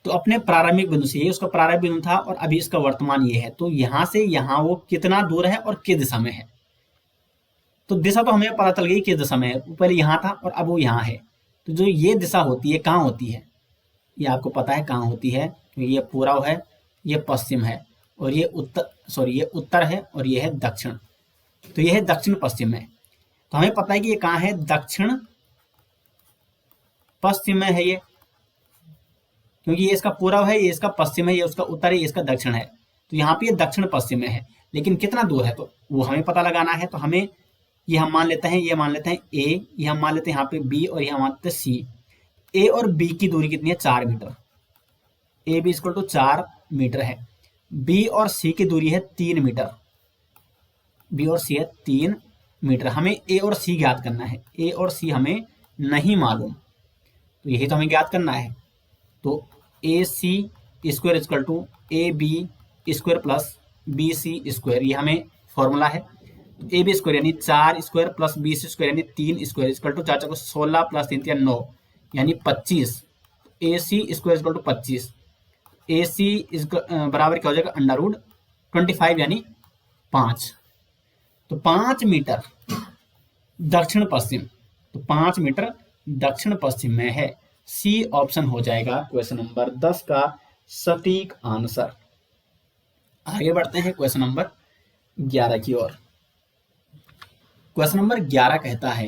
तो अपने प्रारंभिक बिंदु से, ये उसका प्रारंभिक बिंदु था और अभी इसका वर्तमान ये है, तो यहां से यहां वो कितना दूर है और किस दिशा में है। तो दिशा तो हमें पता चल गई किस दिशा में है, पहले यहां था और अब वो यहां है। तो जो ये दिशा होती है कहाँ होती है, ये आपको पता है कहाँ होती है, क्योंकि ये पूर्व है, ये पश्चिम है, और ये उत्तर, सॉरी ये उत्तर है और ये है दक्षिण, तो ये है दक्षिण पश्चिम में। तो हमें पता है कि ये कहाँ है, दक्षिण पश्चिम में है ये, क्योंकि ये इसका पूर्व है, ये इसका पश्चिम है, ये उसका उत्तर है, ये इसका दक्षिण है, तो यहाँ पे ये दक्षिण पश्चिम में है। लेकिन कितना दूर है तो वो हमें पता लगाना है। तो हमें ये हम मान लेते हैं, ये मान लेते हैं ए, ये हम मान लेते हैं यहाँ पे बी, और ये हम मान लेते हैं सी। ए और बी की दूरी कितनी है, 4 meter, A B equal to 4 meter है। बी और सी की दूरी है 3 मीटर, बी और सी है 3 मीटर। हमें ए और सी ज्ञात करना है, ए और सी हमें नहीं मालूम, तो यही तो हमें ज्ञात करना है। तो A C square equal to A B square plus B C square, ये हमें फॉर्मूला है। ए बी स्क्वायर यानी 4 square plus B C square यानी 3 स्क्वायर इक्वल टू 4 16 प्लस 3 3 9 यानी 25। ए सी स्क्वायर इक्वल टू 25, ए सी बराबर क्या हो जाएगा, अंडर रूट 25 यानी 5। तो 5 मीटर दक्षिण पश्चिम, तो 5 मीटर दक्षिण पश्चिम में है। सी ऑप्शन हो जाएगा क्वेश्चन नंबर 10 का सटीक आंसर। आगे बढ़ते हैं क्वेश्चन नंबर 11 की ओर। क्वेश्चन नंबर 11 कहता है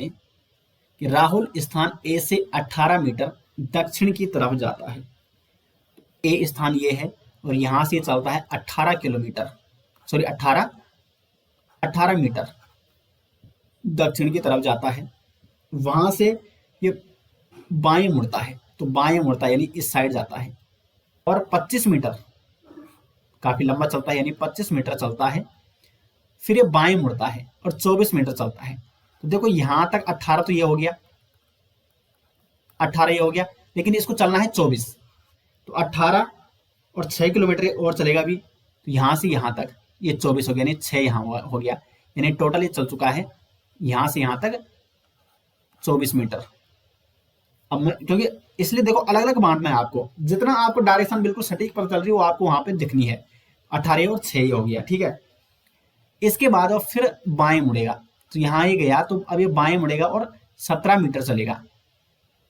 कि राहुल स्थान ए से 18 मीटर दक्षिण की तरफ जाता है। ए स्थान ये है और यहां से चलता है 18 किलोमीटर, सॉरी 18 मीटर दक्षिण की तरफ जाता है। वहां से ये बाएं मुड़ता है, तो बाएं मुड़ता है यानी इस साइड जाता है, और 25 मीटर, काफी लंबा चलता है यानी 25 मीटर चलता है। फिर ये बाएं मुड़ता है और 24 मीटर चलता है। तो देखो यहां तक 18 तो ये हो गया, 18 ये हो गया, लेकिन इसको चलना है 24, तो 18 और 6 किलोमीटर और चलेगा भी, तो यहां से यहां तक ये 24 हो गया, यानी 6 यहां हो गया, यानी टोटल ये चल चुका है यहां से यहां तक 24 मीटर। अब क्योंकि इसलिए देखो अलग अलग बांटना है आपको, जितना आपको डायरेक्शन बिल्कुल सटीक पता चल रही है वो आपको वहां पे दिखनी है। 18 और 6 हो गया, ठीक है। इसके बाद अब फिर बाएं मुड़ेगा, तो यहाँ ये गया, तो अब ये बाएं मुड़ेगा और 17 मीटर चलेगा,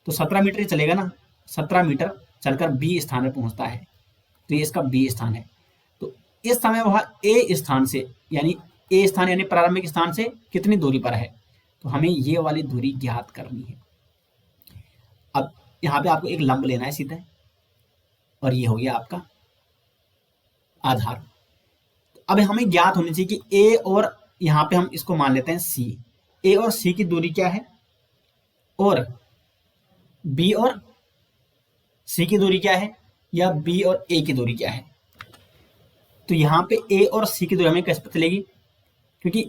तो 17 मीटर ही चलेगा ना, 17 मीटर चलकर बी स्थान पर पहुंचता है, तो ये इसका बी स्थान है। तो इस समय वह ए स्थान से, यानी ए स्थान यानी प्रारंभिक स्थान से कितनी दूरी पर है, तो हमें ये वाली दूरी ज्ञात करनी है। अब यहाँ पे आपको एक लंब लेना है सीधे, और ये हो गया आपका आधार। अब हमें ज्ञात होनी चाहिए कि ए और यहाँ पे हम इसको मान लेते हैं सी, ए और सी की दूरी क्या है, और बी और सी की दूरी क्या है, या बी और ए की दूरी क्या है। तो यहाँ पे ए और सी की दूरी हमें कैसे पता चलेगी, क्योंकि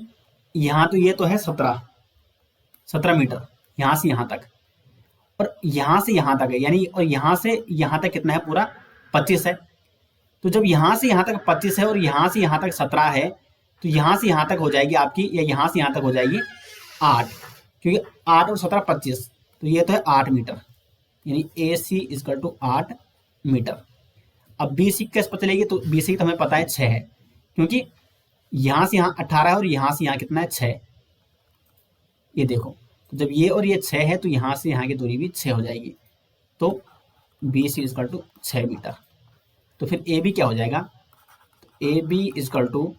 यहाँ तो ये तो है 17 मीटर यहाँ से यहाँ तक, और यहाँ से यहाँ तक है, यानी और यहाँ से यहाँ तक कितना है, पूरा 25 है। तो जब यहाँ से यहाँ तक 25 है और यहाँ से यहाँ तक 17 है, तो यहाँ से यहाँ तक हो जाएगी आपकी, या यहाँ से यहाँ तक हो जाएगी 8, क्योंकि 8 और 17 25, तो ये तो है 8 मीटर, यानी ए सी इजकल टू 8 मीटर। अब बी सी कैसे पता चलेगी, तो बी सी तो हमें पता है 6 है, क्योंकि यहाँ से यहाँ 18 है और यहाँ से यहाँ कितना है 6, ये देखो, तो जब ये और ये 6 है तो यहाँ से यहाँ की दूरी भी 6 हो जाएगी, तो B C is equal to 6 metre. तो फिर ए बी क्या हो जाएगा, A B is equal to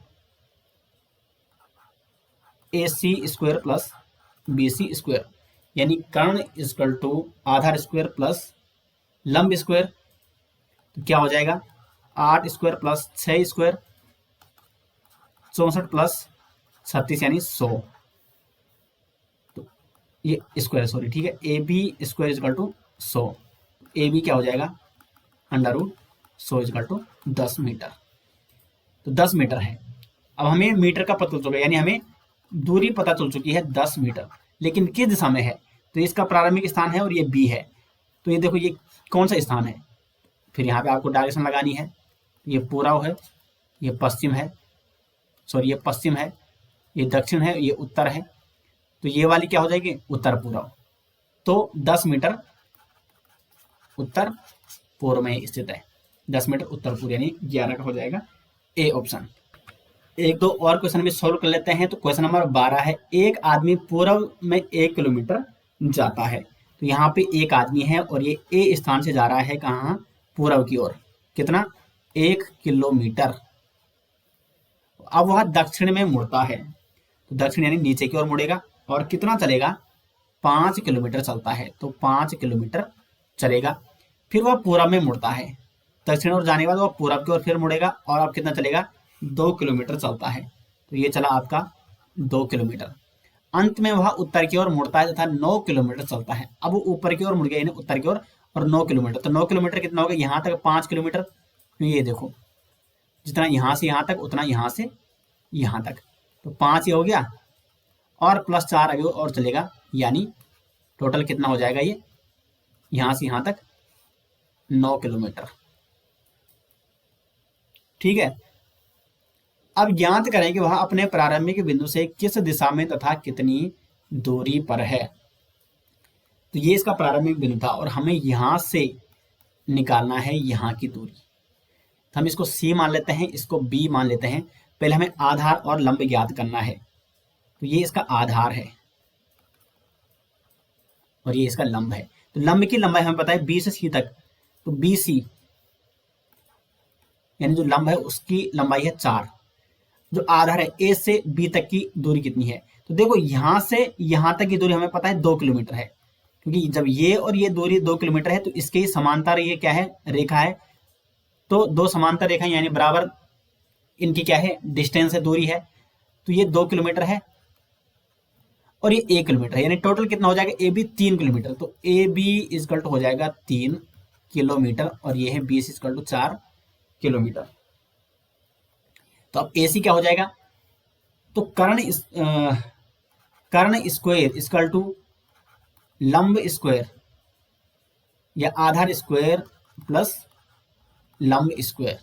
A C square plus B C square, यानी कर्ण इक्वल टू आधार स्क्वायर प्लस लंब स्क्वायर, तो क्या हो जाएगा 8 स्क्वायर प्लस 6 स्क्वायर 64 प्लस 36 यानी 100, तो ये स्क्वायर सॉरी ठीक है, A B square is equal to 100, A B क्या हो जाएगा under root 100 is equal to 10 meter, तो 10 मीटर है। अब हमें मीटर का पता चल चुका है, यानी हमें दूरी पता चल चुकी है 10 मीटर, लेकिन किस दिशा में है, तो इसका प्रारंभिक स्थान है और ये बी है, तो ये देखो ये कौन सा स्थान है, फिर यहाँ पे आपको डायरेक्शन लगानी है, ये पूर्व है, ये पश्चिम है, सॉरी ये पश्चिम है, ये दक्षिण है, ये उत्तर है, तो ये वाली क्या हो जाएगी उत्तर पूर्व, तो 10 मीटर उत्तर पूर्व में स्थित है, 10 मीटर उत्तर पूर्व, यानी 11 का हो जाएगा ए ऑप्शन। एक दो और क्वेश्चन भी सोल्व कर लेते हैं। तो क्वेश्चन नंबर 12 है, एक आदमी पूर्व में 1 किलोमीटर जाता है, तो यहाँ पे एक आदमी है और ये ए स्थान से जा रहा है कहाँ पूर्व की ओर, कितना 1 किलोमीटर। अब वह दक्षिण में मुड़ता है, तो दक्षिण यानी नीचे की ओर मुड़ेगा और कितना चलेगा 5 किलोमीटर चलता है, तो 5 किलोमीटर चलेगा। फिर वह पूर्व में मुड़ता है, दक्षिण ओर जाने के बाद वह पूर्व की ओर फिर मुड़ेगा और अब कितना चलेगा 2 किलोमीटर चलता है, तो ये चला आपका 2 किलोमीटर। अंत में वह उत्तर की ओर मुड़ता है तथा 9 किलोमीटर चलता है। अब वो ऊपर की ओर मुड़ गया यानी उत्तर की ओर और 9 किलोमीटर, तो 9 किलोमीटर कितना होगा यहाँ तक 5 किलोमीटर, तो ये देखो जितना यहाँ से यहाँ तक उतना यहाँ से यहाँ तक, तो 5 ही हो गया और प्लस 4 आगे और चलेगा, यानी टोटल कितना हो जाएगा ये यहाँ से यहाँ तक 9 किलोमीटर, ठीक है। अब ज्ञात करें कि वह अपने प्रारंभिक बिंदु से किस दिशा में तथा कितनी दूरी पर है, तो ये इसका प्रारंभिक बिंदु था और हमें यहां से निकालना है यहाँ की दूरी, तो हम इसको सी मान लेते हैं, इसको बी मान लेते हैं। पहले हमें आधार और लंब ज्ञात करना है, तो ये इसका आधार है और ये इसका लंब है, तो लंब की लंबाई हमें पता है बी से सी तक, तो बी सी यानी जो लंब है उसकी लंबाई है 4, जो आधार है ए से बी तक की दूरी कितनी है, तो देखो यहां से यहां तक की दूरी हमें पता है 2 किलोमीटर है, क्योंकि जब ये और ये दूरी 2 किलोमीटर है तो इसके ही समांतर ये क्या है रेखा है, तो दो समांतर रेखा यानी बराबर इनकी क्या है डिस्टेंस है दूरी है, तो ये 2 किलोमीटर है और ये 1 किलोमीटर है, यानी टोटल कितना हो जाएगा ए बी 3 किलोमीटर, तो ए बी इजकल टू हो जाएगा 3 किलोमीटर और ये है बी इजकल टू 4 किलोमीटर। तो अब ए सी क्या हो जाएगा, तो कर्ण स्क्वायर इक्वल टू लंब स्क्वायर या आधार स्क्वायर प्लस लंब स्क्वायर,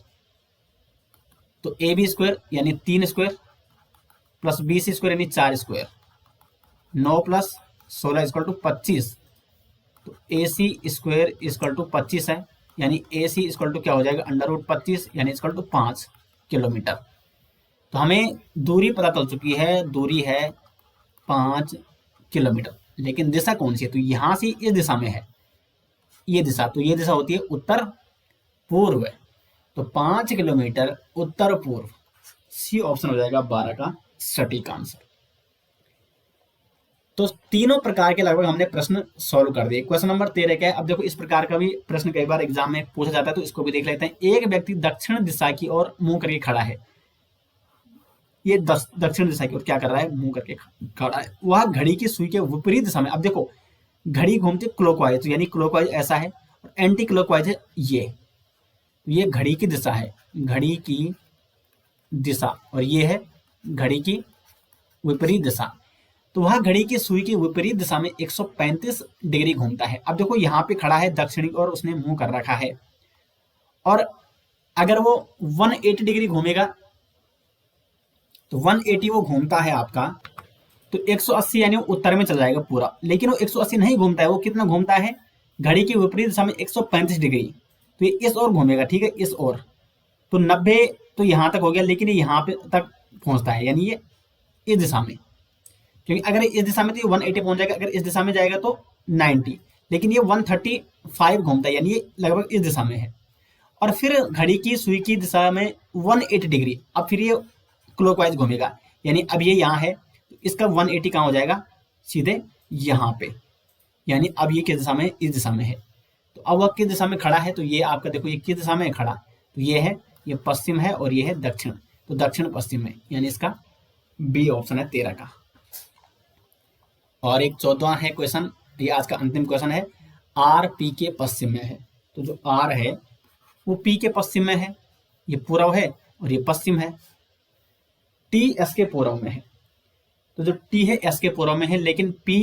तो ए बी स्क्वायर यानी 3 square plus B C square यानी 4 स्क्वायर, 9 प्लस 16 इक्वल टू 25, तो A C square equal to 25 है, यानी ए सी इक्वल टू क्या हो जाएगा अंडर रूट 25 यानी इक्वल टू 5 किलोमीटर। तो हमें दूरी पता चल चुकी है, दूरी है 5 किलोमीटर, लेकिन दिशा कौन सी है, तो यहां से इस दिशा में है ये दिशा, तो ये दिशा होती है उत्तर पूर्व, तो 5 किलोमीटर उत्तर पूर्व, सी ऑप्शन हो जाएगा 12 का सटीक आंसर। तो तीनों प्रकार के लगभग हमने प्रश्न सॉल्व कर दिए। क्वेश्चन नंबर 13 क्या है, अब देखो इस प्रकार का भी प्रश्न कई बार एग्जाम में पूछा जाता है, तो इसको भी देख लेते हैं। एक व्यक्ति दक्षिण दिशा की ओर मुंह करके खड़ा है, ये दक्षिण दिशा की ओर क्या कर रहा है मुंह करके खड़ा है, वह घड़ी की सुई के विपरीत दिशा में, अब देखो घड़ी घूमती क्लॉकवाइज, तो यानी क्लॉकवाइज ऐसा है और एंटी क्लॉकवाइज है ये घड़ी की दिशा है, घड़ी की दिशा, और ये है घड़ी की विपरीत दिशा, तो वह घड़ी की सुई की विपरीत दिशा में 135 डिग्री घूमता है। अब देखो यहाँ पे खड़ा है दक्षिणी और उसने मुंह कर रखा है, और अगर वो 180 डिग्री घूमेगा तो 180 वो घूमता है आपका, तो 180 यानी वो उत्तर में चला जाएगा पूरा, लेकिन वो 180 नहीं घूमता है, वो कितना घूमता है घड़ी की विपरीत दिशा में 135 डिग्री, तो ये इस ओर घूमेगा, ठीक है इस ओर, तो 90 तो यहाँ तक हो गया, लेकिन ये यहाँ पे तक पहुंचता है, यानी ये इस दिशा में, क्योंकि अगर इस दिशा में तो ये 180 पहुंच जाएगा, अगर इस दिशा में जाएगा तो 90, लेकिन ये 135 घूमता है, यानी ये लगभग इस दिशा में है, और फिर घड़ी की सुई की दिशा में 180 डिग्री, अब फिर ये क्लॉकवाइज घूमेगा, यानी अब ये यहाँ है, इसका 180 कहाँ हो जाएगा सीधे यहाँ पे, यानी अब ये किस दिशा में, इस दिशा में है। तो अब वह किस दिशा में खड़ा है, तो ये आपका देखो ये किस दिशा में है खड़ा, तो ये है, ये पश्चिम है और ये है दक्षिण, तो दक्षिण पश्चिम में, यानी इसका बी ऑप्शन है 13 का। और एक 14वां है क्वेश्चन, ये आज का अंतिम क्वेश्चन है, आर पी के पश्चिम में है। तो जो आर है वो पी के पश्चिम में है, ये पूर्व है और ये पश्चिम है। टी एस के पूर्व में है, तो जो टी है एस के पूर्व में है, लेकिन पी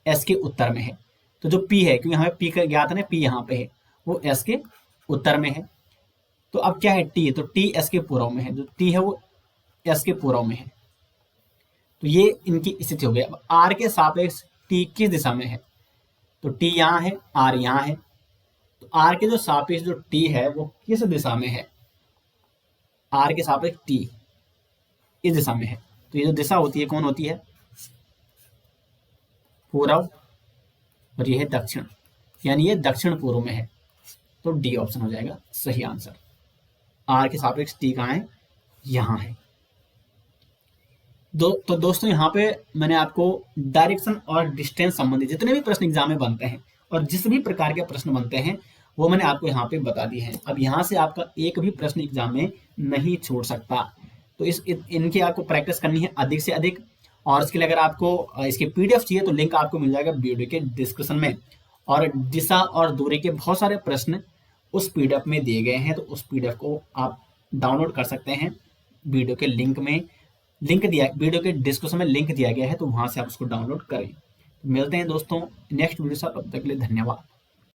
एस के उत्तर में है। तो जो पी है, क्योंकि हमें पी का ज्ञात है ना, पी यहाँ पे है, वो एस के उत्तर में है। तो अब क्या है टी, तो टी एस के पूर्व में है, जो टी है वो एस के पूर्व में है। तो ये इनकी स्थिति हो गई। अब आर के सापेक्ष टी किस दिशा में है, तो टी यहाँ है, आर यहाँ है, तो आर के जो सापेक्ष जो टी है वो किस दिशा में है, आर के सापेक्ष टी इस दिशा में है। तो ये जो दिशा होती है कौन होती है, पूर्व, और ये है दक्षिण, यानी ये दक्षिण पूर्व में है। तो डी ऑप्शन हो जाएगा सही आंसर। आर के सापेक्ष टी कहाँ है, यहाँ है। तो दोस्तों यहाँ पे मैंने आपको डायरेक्शन और डिस्टेंस संबंधी जितने भी प्रश्न एग्जाम में बनते हैं और जिस भी प्रकार के प्रश्न बनते हैं वो मैंने आपको यहाँ पे बता दिए हैं। अब यहाँ से आपका एक भी प्रश्न एग्जाम में नहीं छूट सकता। तो इनकी आपको प्रैक्टिस करनी है अधिक से अधिक। और इसके लिए अगर आपको इसके पीडीएफ चाहिए तो लिंक आपको मिल जाएगा वीडियो के डिस्क्रिप्शन में। और दिशा और दूरी के बहुत सारे प्रश्न उस पीडीएफ में दिए गए हैं, तो उस पीडीएफ को आप डाउनलोड कर सकते हैं। वीडियो के लिंक में लिंक दिया, वीडियो के डिस्क्रिप्शन में लिंक दिया गया है, तो वहां से आप उसको डाउनलोड करें। मिलते हैं दोस्तों नेक्स्ट वीडियो से, तब तक के लिए धन्यवाद।